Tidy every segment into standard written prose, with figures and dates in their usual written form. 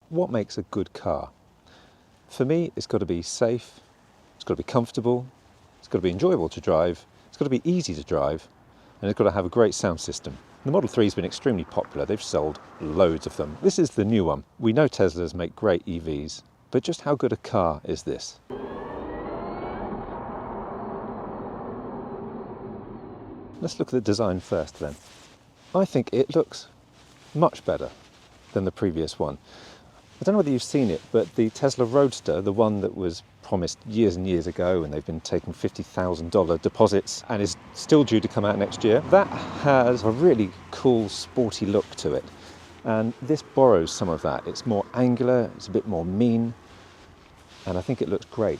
what makes a good car? For me, it's got to be safe, it's got to be comfortable, it's got to be enjoyable to drive, it's got to be easy to drive, and it's got to have a great sound system. The Model 3 has been extremely popular. They've sold loads of them. This is the new one. We know Teslas make great EVs, but just how good a car is this? Let's look at the design first then. I think it looks much better than the previous one. I don't know whether you've seen it, but the Tesla Roadster, the one that was promised years and years ago, and they've been taking $50,000 deposits and is still due to come out next year, that has a really cool, sporty look to it. And this borrows some of that. It's more angular, it's a bit more mean, and I think it looks great.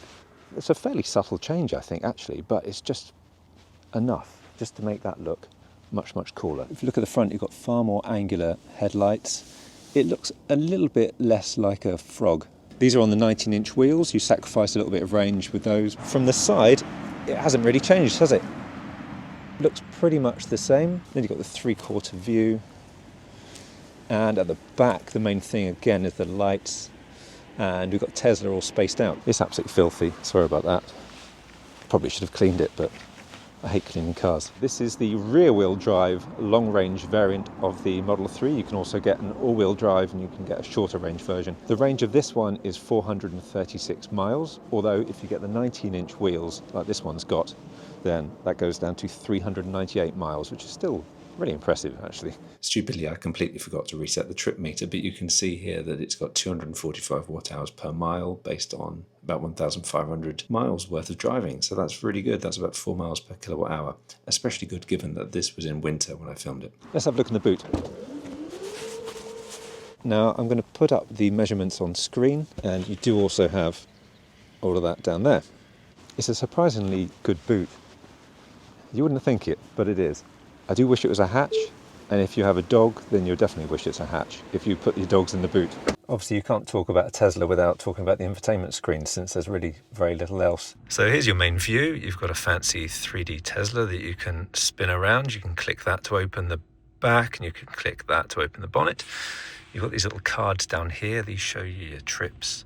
It's a fairly subtle change, I think, actually, but it's just enough just to make that look much, much cooler. If you look at the front, you've got far more angular headlights. It looks a little bit less like a frog. These are on the 19-inch wheels. You sacrifice a little bit of range with those. From the side, it hasn't really changed, has it? Looks pretty much the same. Then you've got the three-quarter view. And at the back, the main thing again is the lights. And we've got Tesla all spaced out. It's absolutely filthy. Sorry about that. Probably should have cleaned it, but I hate cleaning cars. This is the rear-wheel drive long-range variant of the Model 3. You can also get an all-wheel drive and you can get a shorter range version. The range of this one is 436 miles, although if you get the 19-inch wheels like this one's got, then that goes down to 398 miles, which is still really impressive, actually. Stupidly, I completely forgot to reset the trip meter, but you can see here that it's got 245 watt-hours per mile based on about 1,500 miles worth of driving. So that's really good. That's about 4 miles per kilowatt hour. Especially good given that this was in winter when I filmed it. Let's have a look in the boot. Now, I'm going to put up the measurements on screen, and you do also have all of that down there. It's a surprisingly good boot. You wouldn't think it, but it is. I do wish it was a hatch, and if you have a dog, then you'll definitely wish it's a hatch if you put your dogs in the boot. Obviously, you can't talk about a Tesla without talking about the infotainment screen, since there's really very little else. So here's your main view. You've got a fancy 3D Tesla that you can spin around. You can click that to open the back, and you can click that to open the bonnet. You've got these little cards down here. These show you your trips,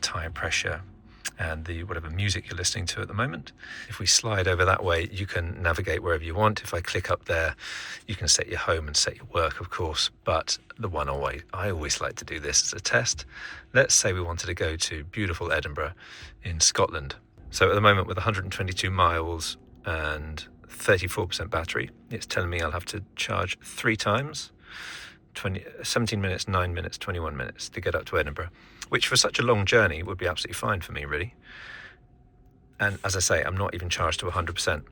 tire pressure, and the whatever music you're listening to at the moment. If we slide over that way, you can navigate wherever you want. If I click up there, you can set your home and set your work, of course. But the one I always like to do this as a test. Let's say we wanted to go to beautiful Edinburgh in Scotland. So at the moment, with 122 miles and 34% battery, it's telling me I'll have to charge 3 times, 17 minutes, 9 minutes, 21 minutes to get up to Edinburgh, which for such a long journey would be absolutely fine for me, really. And as I say, I'm not even charged to 100%.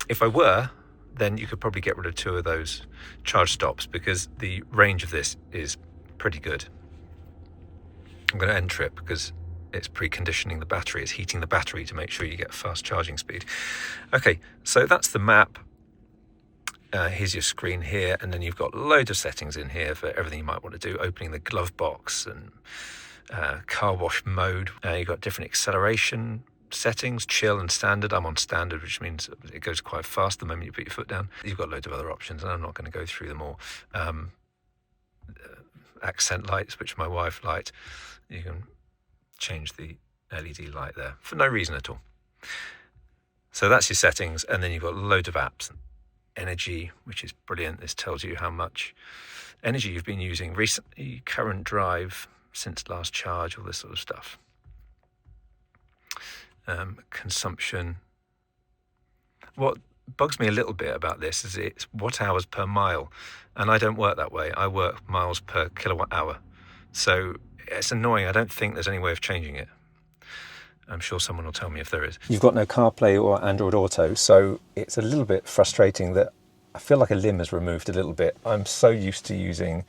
If I were, then you could probably get rid of 2 of those charge stops because the range of this is pretty good. I'm going to end trip because it's preconditioning the battery, it's heating the battery to make sure you get fast charging speed. Okay, so that's the map. Here's your screen here, and then you've got loads of settings in here for everything you might want to do, opening the glove box and car wash mode. You've got different acceleration settings, chill and standard. I'm on standard, which means it goes quite fast the moment you put your foot down. You've got loads of other options, and I'm not going to go through them all. Accent lights, which my wife liked. You can change the LED light there for no reason at all. So that's your settings, and then you've got loads of apps. Energy, which is brilliant. This tells you how much energy you've been using recently, current drive, since last charge, all this sort of stuff. Consumption. What bugs me a little bit about this is it's watt hours per mile, and I don't work that way. I work miles per kilowatt hour. So it's annoying. I don't think there's any way of changing it. I'm sure someone will tell me if there is. You've got no CarPlay or Android Auto, so it's a little bit frustrating that I feel like a limb is removed a little bit. I'm so used to using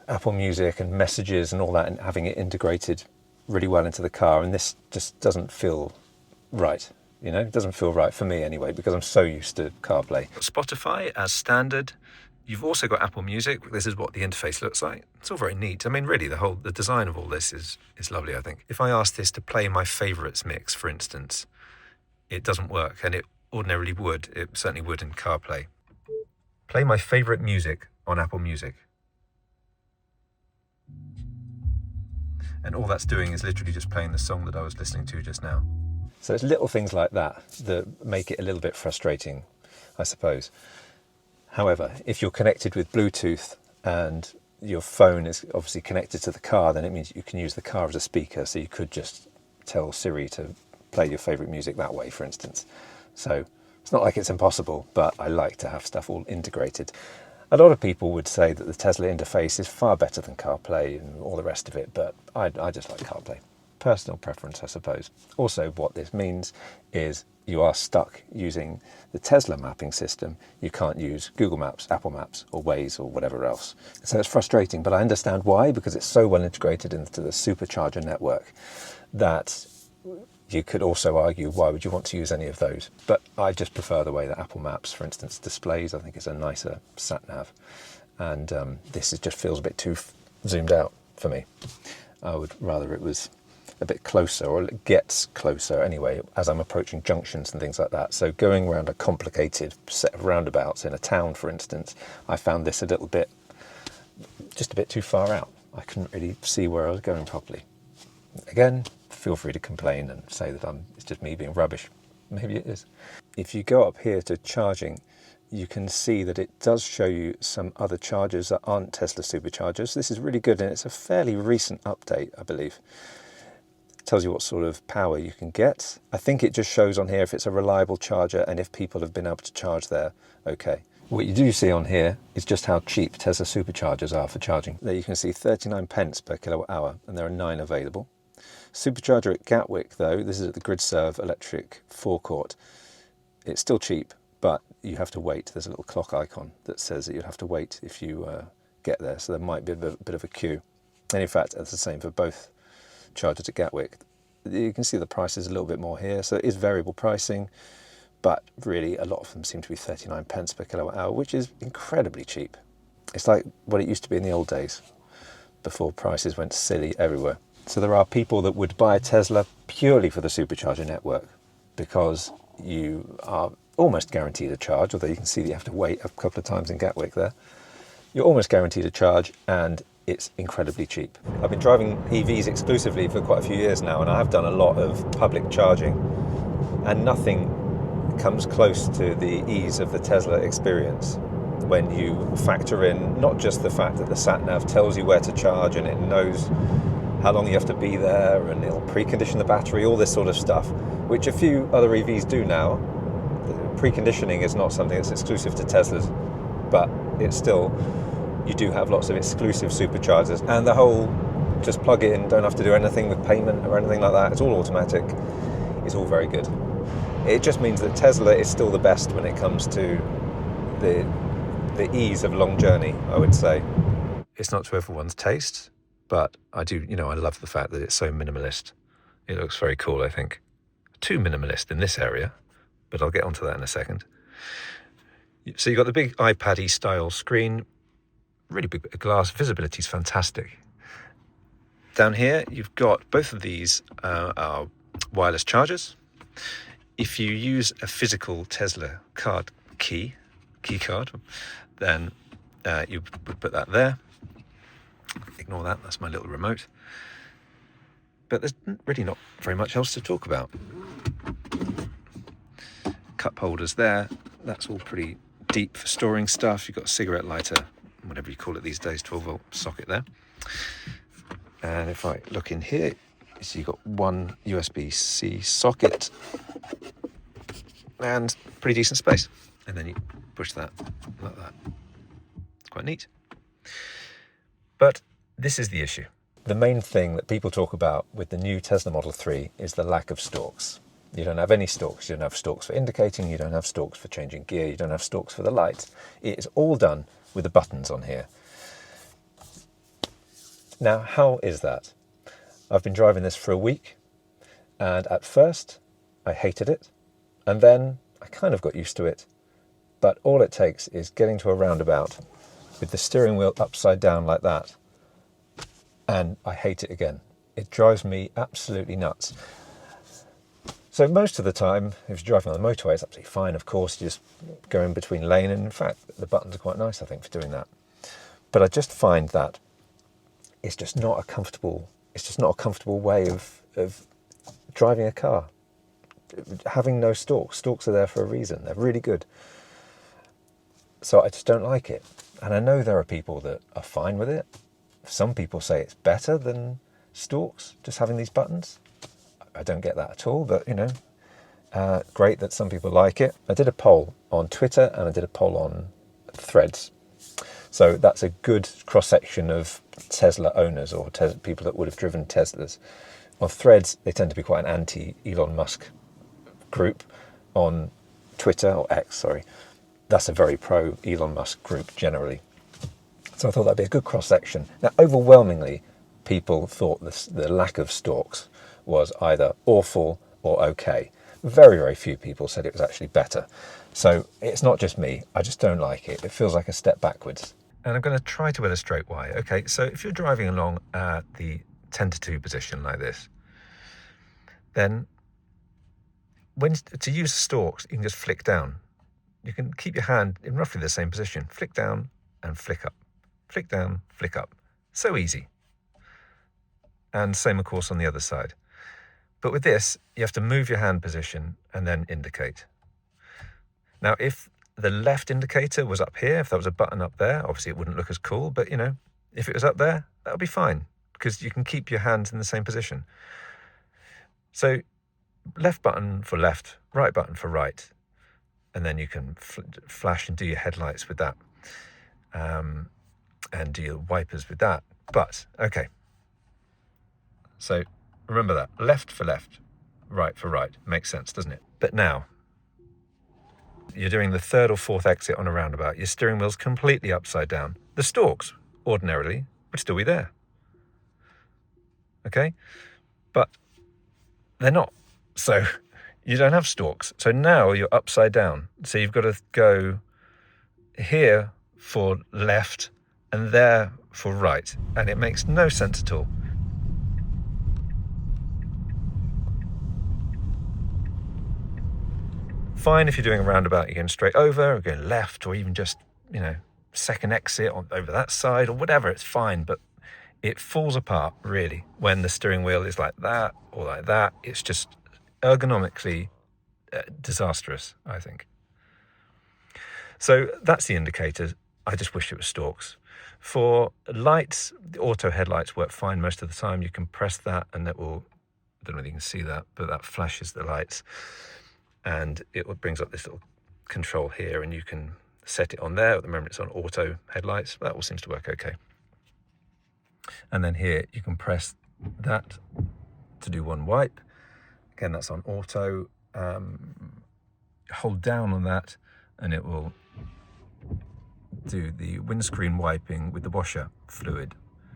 Apple Music and messages and all that and having it integrated really well into the car, and this just doesn't feel right. You know, it doesn't feel right for me anyway, because I'm so used to CarPlay. Spotify as standard. You've also got Apple Music. This is what the interface looks like. It's all very neat. I mean, really, the design of all this is lovely, I think. If I ask this to play my favourites mix, for instance, it doesn't work, and it ordinarily would. It certainly would in CarPlay. Play my favourite music on Apple Music. And all that's doing is literally just playing the song that I was listening to just now. So it's little things like that that make it a little bit frustrating, I suppose. However, if you're connected with Bluetooth and your phone is obviously connected to the car, then it means you can use the car as a speaker. So you could just tell Siri to play your favourite music that way, for instance. So it's not like it's impossible, but I like to have stuff all integrated. A lot of people would say that the Tesla interface is far better than CarPlay and all the rest of it, but I just like CarPlay. Personal preference, I suppose. Also, what this means is you are stuck using the Tesla mapping system. You can't use Google Maps, Apple Maps, or Waze, or whatever else. So it's frustrating, but I understand why, because it's so well integrated into the supercharger network that you could also argue, why would you want to use any of those? But I just prefer the way that Apple Maps, for instance, displays. I think it's a nicer sat-nav. And this just feels a bit too zoomed out for me. I would rather it was a bit closer, or it gets closer anyway, as I'm approaching junctions and things like that. So going around a complicated set of roundabouts in a town, for instance, I found this just a bit too far out. I couldn't really see where I was going properly. Again, feel free to complain and say that it's just me being rubbish. Maybe it is. If you go up here to charging, you can see that it does show you some other chargers that aren't Tesla superchargers. This is really good, and it's a fairly recent update, I believe. It tells you what sort of power you can get. I think it just shows on here if it's a reliable charger and if people have been able to charge there okay. What you do see on here is just how cheap Tesla superchargers are for charging. There you can see 39 pence per kilowatt hour, and there are 9 available. Supercharger at Gatwick, though, this is at the GridServe electric forecourt. It's still cheap, but you have to wait. There's a little clock icon that says that you'll have to wait if you get there, so there might be a bit of a queue. And in fact, it's the same for both chargers at Gatwick. You can see the price is a little bit more here, so it is variable pricing, but really a lot of them seem to be 39 pence per kilowatt hour, which is incredibly cheap. It's like what it used to be in the old days, before prices went silly everywhere. So there are people that would buy a Tesla purely for the supercharger network, because you are almost guaranteed a charge, although you can see that you have to wait a couple of times in Gatwick there. You're almost guaranteed a charge, and it's incredibly cheap. I've been driving EVs exclusively for quite a few years now, and I have done a lot of public charging, and nothing comes close to the ease of the Tesla experience when you factor in not just the fact that the sat-nav tells you where to charge and it knows how long you have to be there, and it'll precondition the battery, all this sort of stuff, which a few other EVs do now. Preconditioning is not something that's exclusive to Teslas, but it's still, you do have lots of exclusive superchargers, and the whole just plug it in, don't have to do anything with payment or anything like that, it's all automatic, it's all very good. It just means that Tesla is still the best when it comes to the ease of long journey, I would say. It's not to everyone's taste, but I do, I love the fact that it's so minimalist. It looks very cool, I think. Too minimalist in this area, but I'll get onto that in a second. So you've got the big iPad-y style screen, really big bit of glass, visibility is fantastic. Down here, you've got both of these are wireless chargers. If you use a physical Tesla key card, then you would put that there. Ignore that, that's my little remote. But there's really not very much else to talk about. Cup holders there, that's all pretty deep for storing stuff. You've got a cigarette lighter, whatever you call it these days, 12-volt socket there. And if I look in here, so you've got one USB-C socket and pretty decent space. And then you push that like that. It's quite neat. But this is the issue. The main thing that people talk about with the new Tesla Model 3 is the lack of stalks. You don't have any stalks. You don't have stalks for indicating, you don't have stalks for changing gear, you don't have stalks for the lights. It is all done with the buttons on here. Now, how is that? I've been driving this for a week, and at first I hated it, and then I kind of got used to it. But all it takes is getting to a roundabout with the steering wheel upside down like that, and I hate it again. It drives me absolutely nuts. So most of the time, if you're driving on the motorway, it's absolutely fine, of course. You just go in between lane, and in fact, the buttons are quite nice, I think, for doing that. But I just find that it's it's just not a comfortable way of driving a car. Having no stalks. Stalks are there for a reason. They're really good. So I just don't like it. And I know there are people that are fine with it. Some people say it's better than stalks, just having these buttons. I don't get that at all, but great that some people like it. I did a poll on Twitter and I did a poll on Threads. So that's a good cross-section of Tesla owners or people that would have driven Teslas. On Threads, they tend to be quite an anti-Elon Musk group. On Twitter, or X, sorry, that's a very pro-Elon Musk group generally. So I thought that'd be a good cross-section. Now, overwhelmingly, people thought the lack of stalks was either awful or okay. Very, very few people said it was actually better. So it's not just me. I just don't like it. It feels like a step backwards. And I'm going to try to illustrate why. Okay, so if you're driving along at the 10 to 2 position like this, then to use stalks, you can just flick down. You can keep your hand in roughly the same position. Flick down and flick up. Flick down, flick up. So easy. And same, of course, on the other side. But with this, you have to move your hand position and then indicate. Now, if the left indicator was up here, if there was a button up there, obviously it wouldn't look as cool, but if it was up there, that would be fine because you can keep your hands in the same position. So left button for left, right button for right, and then you can flash and do your headlights with that, and do your wipers with that. But, okay. So remember that, left for left, right for right. Makes sense, doesn't it? But now, you're doing the third or fourth exit on a roundabout. Your steering wheel's completely upside down. The stalks, ordinarily, would still be there. Okay? But they're not. So you don't have stalks. So now you're upside down. So you've got to go here for left and there for right. And it makes no sense at all. Fine if you're doing a roundabout, you're going straight over or going left or even just, second exit over that side or whatever, it's fine. But it falls apart, really, when the steering wheel is like that or like that. It's just ergonomically disastrous, I think. So that's the indicator. I just wish it was stalks. For lights, the auto headlights work fine most of the time. You can press that and it will, I don't know if you can see that, but that flashes the lights. And it brings up this little control here and you can set it on there. At the moment it's on auto headlights. That all seems to work okay. And then here you can press that to do one wipe. Again, that's on auto. Hold down on that and it will do the windscreen wiping with the washer fluid,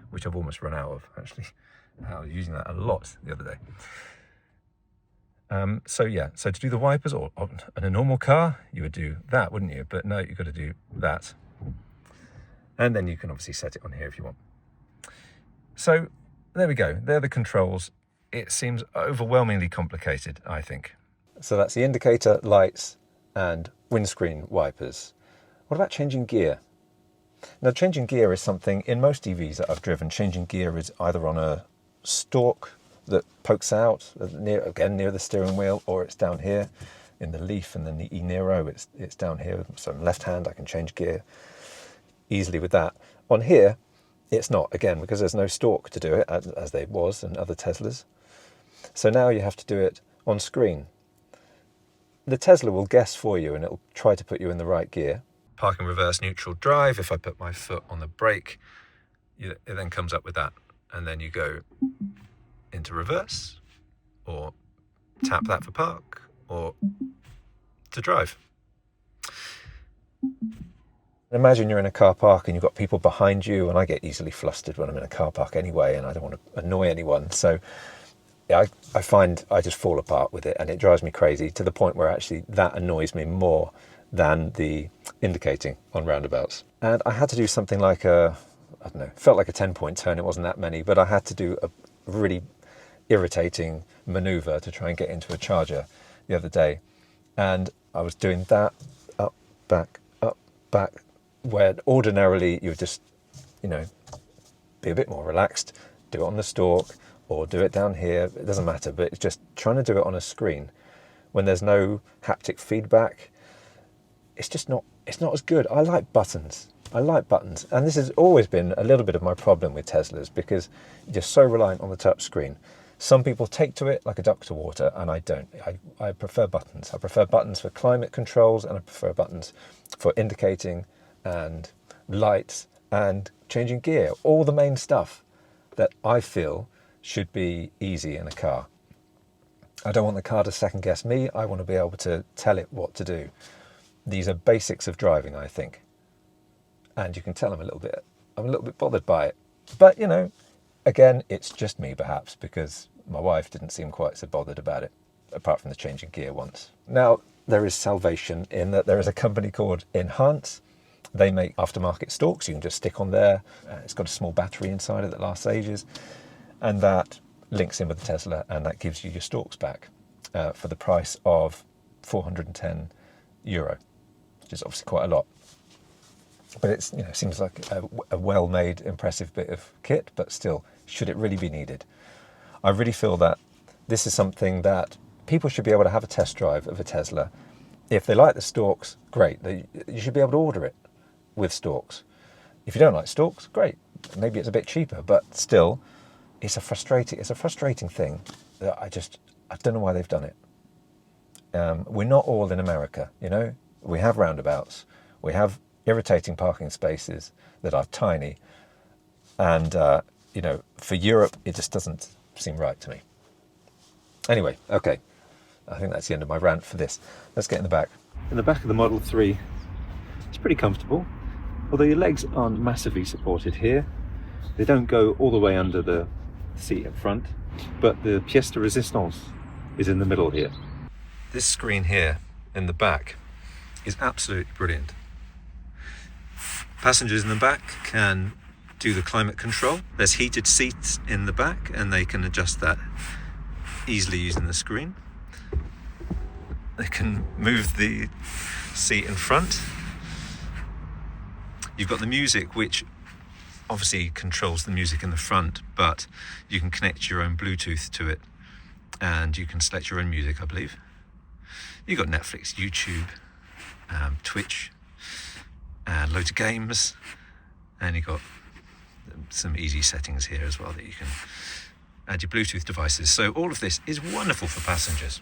which I've almost run out of, actually. I was using that a lot the other day. So to do the wipers or in a normal car, you would do that, wouldn't you? But no, you've got to do that. And then you can obviously set it on here if you want. So there we go. They're the controls. It seems overwhelmingly complicated, I think. So that's the indicator, lights, and windscreen wipers. What about changing gear? Now, changing gear is something, in most EVs that I've driven, changing gear is either on a stalk that pokes out near the steering wheel, or it's down here in the Leaf and then the e-Niro, it's down here. So left hand, I can change gear easily with that. On here, it's not, again, because there's no stalk to do it, as there was in other Teslas. So now you have to do it on screen. The Tesla will guess for you and it'll try to put you in the right gear. Park and reverse neutral drive. If I put my foot on the brake, it then comes up with that. And then you go into reverse, or tap that for park, or to drive. Imagine you're in a car park and you've got people behind you, and I get easily flustered when I'm in a car park anyway, and I don't want to annoy anyone. So I find I just fall apart with it, and it drives me crazy to the point where actually that annoys me more than the indicating on roundabouts. And I had to do something like felt like a 10-point turn. It wasn't that many, but I had to do a really irritating maneuver to try and get into a charger the other day. And I was doing that, up, back, where ordinarily you would just, be a bit more relaxed, do it on the stalk or do it down here, it doesn't matter, but it's just trying to do it on a screen when there's no haptic feedback. It's just not, it's not as good. I like buttons. And this has always been a little bit of my problem with Teslas, because you're so reliant on the touch screen. Some people take to it like a duck to water, and I don't. I prefer buttons. I prefer buttons for climate controls, and I prefer buttons for indicating and lights and changing gear. All the main stuff that I feel should be easy in a car. I don't want the car to second guess me. I want to be able to tell it what to do. These are basics of driving, I think. And you can tell I'm a little bit bothered by it. But, you know, again, it's just me perhaps, because my wife didn't seem quite so bothered about it, apart from the changing gear once. Now, there is salvation in that there is a company called Enhance. They make aftermarket stalks you can just stick on there. It's got a small battery inside it that lasts ages. And that links in with the Tesla, and that gives you your stalks back for the price of €410, which is obviously quite a lot. But it's, you know, seems like a well-made, impressive bit of kit, but still, should it really be needed? I really feel that this is something that people should be able to have a test drive of a Tesla. If they like the stalks, great. You should be able to order it with stalks. If you don't like stalks, great. Maybe it's a bit cheaper, but still, it's a frustrating thing that I don't know why they've done it. We're not all in America, you know. We have roundabouts. We have irritating parking spaces that are tiny, and you know, for Europe it just doesn't seem right to me. Anyway, okay, I think that's the end of my rant for this. Let's get in the back. In the back of the Model 3, it's pretty comfortable, although your legs aren't massively supported here. They don't go all the way under the seat up front, but the pièce de résistance is in the middle here. This screen here in the back is absolutely brilliant. Passengers in the back can do the climate control. There's heated seats in the back, and they can adjust that easily using the screen. They can move the seat in front. You've got the music, which obviously controls the music in the front, but you can connect your own Bluetooth to it, and you can select your own music, I believe. You've got Netflix, YouTube, Twitch, and loads of games, and you've got some easy settings here as well that you can add your Bluetooth devices. So all of this is wonderful for passengers.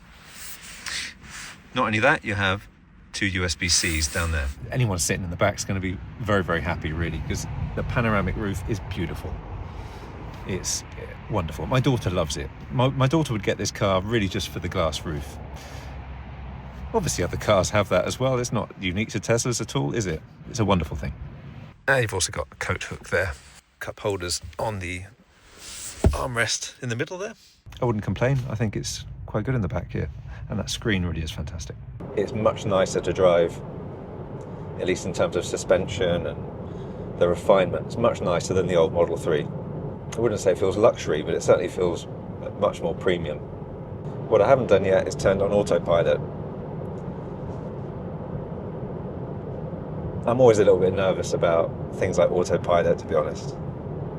Not only that, you have 2 USB-Cs down there. Anyone sitting in the back is going to be very, very happy, really, because the panoramic roof is beautiful. It's wonderful. My daughter loves it. My daughter would get this car really just for the glass roof. Obviously other cars have that as well. It's not unique to Teslas at all, is it? It's a wonderful thing. And you've also got a coat hook there. Cup holders on the armrest in the middle there. I wouldn't complain. I think it's quite good in the back here. And that screen really is fantastic. It's much nicer to drive, at least in terms of suspension and the refinement. It's much nicer than the old Model 3. I wouldn't say it feels luxury, but it certainly feels much more premium. What I haven't done yet is turned on autopilot. I'm always a little bit nervous about things like autopilot, to be honest,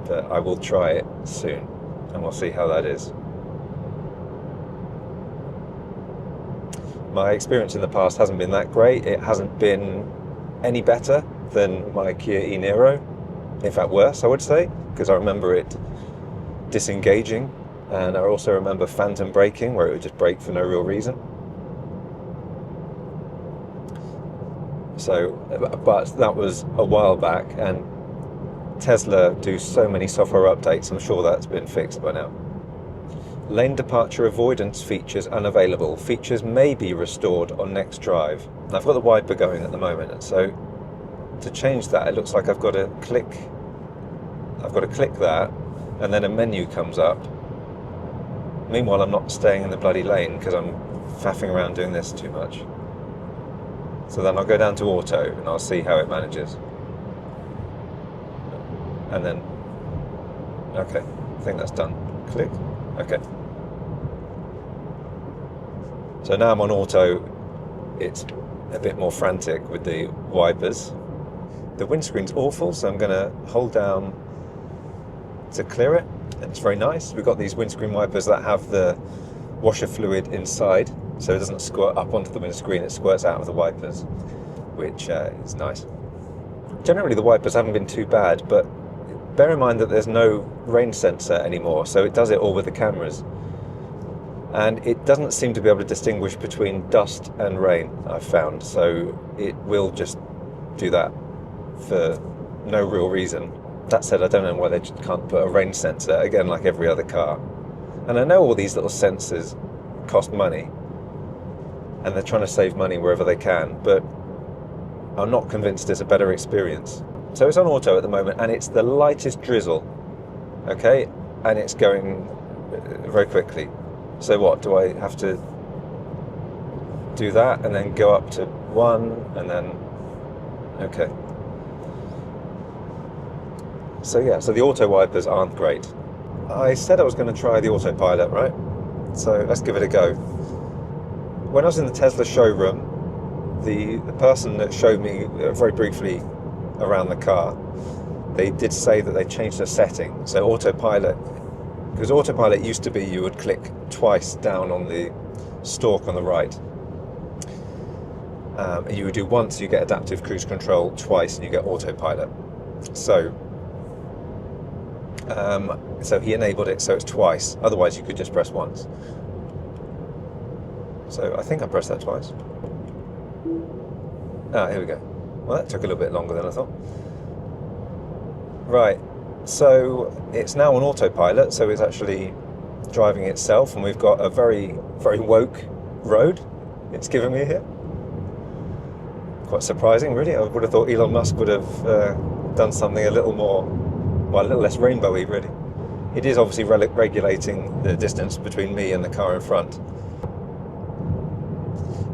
but I will try it soon, and we'll see how that is. My experience in the past hasn't been that great. It hasn't been any better than my Kia e-Niro. In fact, worse, I would say, because I remember it disengaging, and I also remember phantom braking, where it would just brake for no real reason. So, but that was a while back, and Tesla do so many software updates, I'm sure that's been fixed by now. Lane departure avoidance features unavailable. Features may be restored on next drive. And I've got the wiper going at the moment, and so to change that, it looks like I've got to click that, and then a menu comes up. Meanwhile, I'm not staying in the bloody lane because I'm faffing around doing this too much. So then I'll go down to auto and I'll see how it manages. And then, okay, I think that's done. Click, okay. So now I'm on auto, it's a bit more frantic with the wipers. The windscreen's awful, so I'm gonna hold down to clear it, and it's very nice. We've got these windscreen wipers that have the washer fluid inside, so it doesn't squirt up onto the windscreen, it squirts out of the wipers, which is nice. Generally the wipers haven't been too bad, but bear in mind that there's no rain sensor anymore, so it does it all with the cameras. And it doesn't seem to be able to distinguish between dust and rain, I've found, so it will just do that for no real reason. That said, I don't know why they just can't put a rain sensor, again, like every other car. And I know all these little sensors cost money, and they're trying to save money wherever they can, but I'm not convinced it's a better experience. So it's on auto at the moment, and it's the lightest drizzle, okay? And it's going very quickly. So what, do I have to do that and then go up to 1 and then, okay. So yeah, so the auto wipers aren't great. I said I was going to try the autopilot, right? So let's give it a go. When I was in the Tesla showroom, the person that showed me very briefly around the car, they did say that they changed the setting. So autopilot, because autopilot used to be you would click twice down on the stalk on the right. And you would do once, you get adaptive cruise control, twice and you get autopilot. So he enabled it so it's twice, otherwise you could just press once. So I think I pressed that twice. Ah, here we go. Well, that took a little bit longer than I thought. Right, so it's now on autopilot, so it's actually driving itself, and we've got a very, very woke road it's given me here. Quite surprising, really. I would have thought Elon Musk would have done something a little more, well, a little less rainbowy, really. It is obviously regulating the distance between me and the car in front.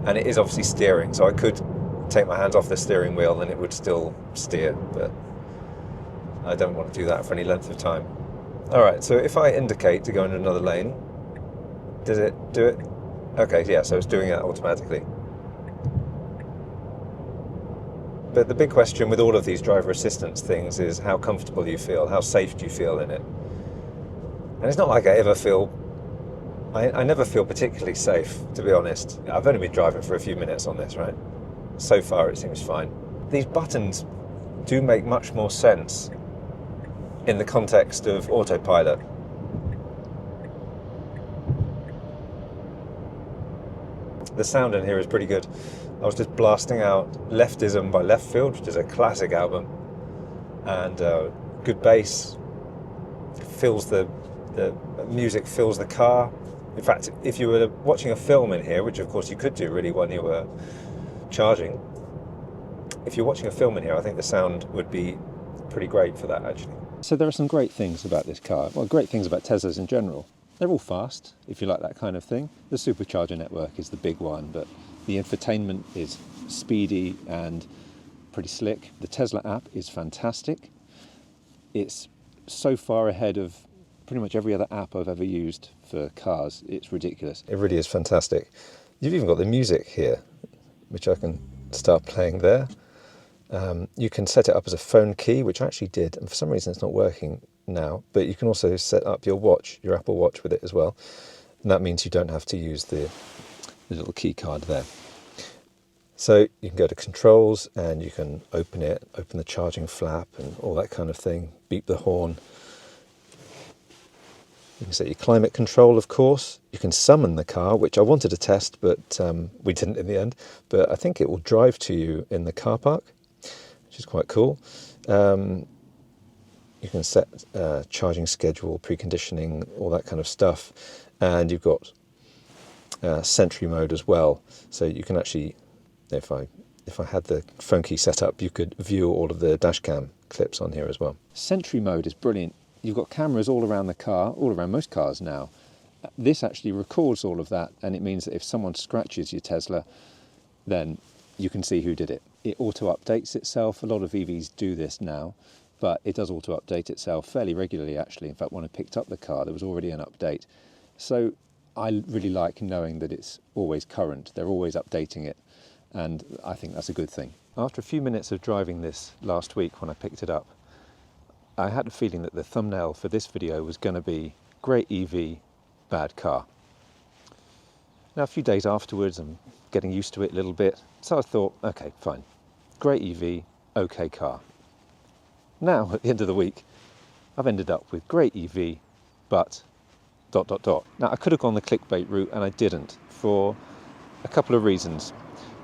And it is obviously steering, so I could take my hands off the steering wheel and it would still steer, but I don't want to do that for any length of time. Alright, so if I indicate to go in another lane, does it do it? Okay, yeah, so it's doing it automatically. But the big question with all of these driver assistance things is how comfortable you feel, how safe do you feel in it? And it's not like I ever feel, I never feel particularly safe, to be honest. I've only been driving for a few minutes on this, right? So far it seems fine. These buttons do make much more sense in the context of autopilot. The sound in here is pretty good. I was just blasting out Leftism by Left Field, which is a classic album, and good bass. Fills the music fills the car. In fact, if you were watching a film in here, which of course you could do really when you were charging, if you're watching a film in here, I think the sound would be pretty great for that, actually. So there are some great things about this car. Well, great things about Teslas in general. They're all fast, if you like that kind of thing. The supercharger network is the big one, but the infotainment is speedy and pretty slick. The Tesla app is fantastic. It's so far ahead of pretty much every other app I've ever used for cars. It's ridiculous. It really is fantastic. You've even got the music here, which I can start playing there. You can set it up as a phone key, which I actually did, and for some reason it's not working now, but you can also set up your watch, your Apple Watch, with it as well. And that means you don't have to use the little key card there. So you can go to controls and you can open it, open the charging flap and all that kind of thing, beep the horn. You can set your climate control, of course. You can summon the car, which I wanted to test, but we didn't in the end. But I think it will drive to you in the car park, which is quite cool. You can set charging schedule, preconditioning, all that kind of stuff. And you've got Sentry mode as well. So you can actually, if I had the phone key set up, you could view all of the dashcam clips on here as well. Sentry mode is brilliant. You've got cameras all around the car, all around most cars now. This actually records all of that, and it means that if someone scratches your Tesla, then you can see who did it. It auto-updates itself. A lot of EVs do this now, but it does auto-update itself fairly regularly, actually. In fact, when I picked up the car, there was already an update. So I really like knowing that it's always current. They're always updating it, and I think that's a good thing. After a few minutes of driving this last week when I picked it up, I had a feeling that the thumbnail for this video was going to be great EV, bad car. Now, a few days afterwards, I'm getting used to it a little bit, so I thought, okay, fine. Great EV, okay car. Now, at the end of the week, I've ended up with great EV, but ... Now, I could have gone the clickbait route, and I didn't, for a couple of reasons.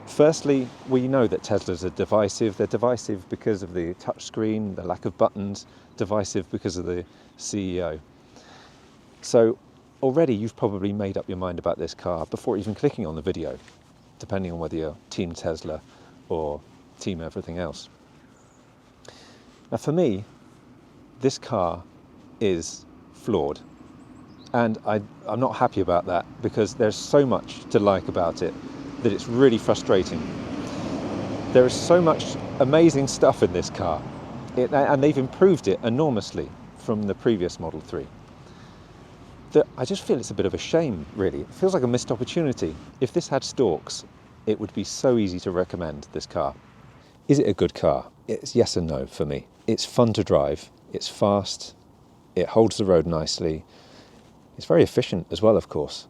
Firstly, we know that Teslas are divisive. They're divisive because of the touchscreen, the lack of buttons, divisive because of the CEO. So already you've probably made up your mind about this car before even clicking on the video, depending on whether you're Team Tesla or Team everything else. Now for me, this car is flawed. And I'm not happy about that because there's so much to like about it that it's really frustrating. There is so much amazing stuff in this car, and they've improved it enormously from the previous Model 3. That I just feel it's a bit of a shame, really. It feels like a missed opportunity. If this had stalks, it would be so easy to recommend this car. Is it a good car? It's yes and no for me. It's fun to drive, it's fast, it holds the road nicely, it's very efficient as well, of course,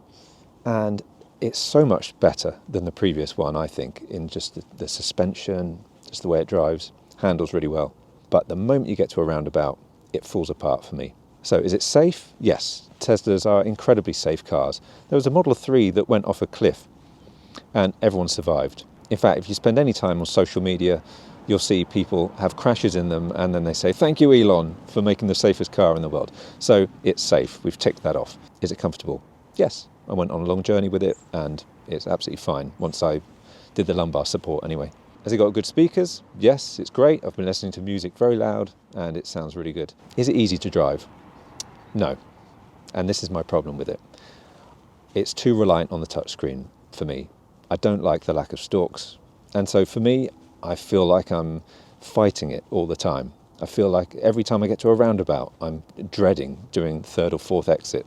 and it's so much better than the previous one, I think, in just the suspension, just the way it drives, handles really well. But the moment you get to a roundabout, it falls apart for me. So is it safe? Yes. Teslas are incredibly safe cars. There was a Model 3 that went off a cliff and everyone survived. In fact, if you spend any time on social media, you'll see people have crashes in them and then they say, thank you, Elon, for making the safest car in the world. So it's safe. We've ticked that off. Is it comfortable? Yes. I went on a long journey with it and it's absolutely fine once I did the lumbar support anyway. Has it got good speakers? Yes, it's great. I've been listening to music very loud and it sounds really good. Is it easy to drive? No. And this is my problem with it. It's too reliant on the touchscreen for me. I don't like the lack of stalks. And so for me, I feel like I'm fighting it all the time. I feel like every time I get to a roundabout, I'm dreading doing third or fourth exit.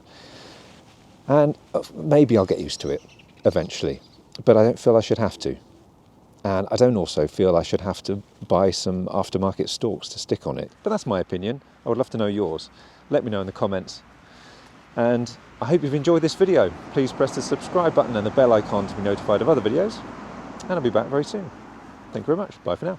And maybe I'll get used to it eventually, but I don't feel I should have to. And I don't also feel I should have to buy some aftermarket stalks to stick on it. But that's my opinion. I would love to know yours. Let me know in the comments. And I hope you've enjoyed this video. Please press the subscribe button and the bell icon to be notified of other videos. And I'll be back very soon. Thank you very much. Bye for now.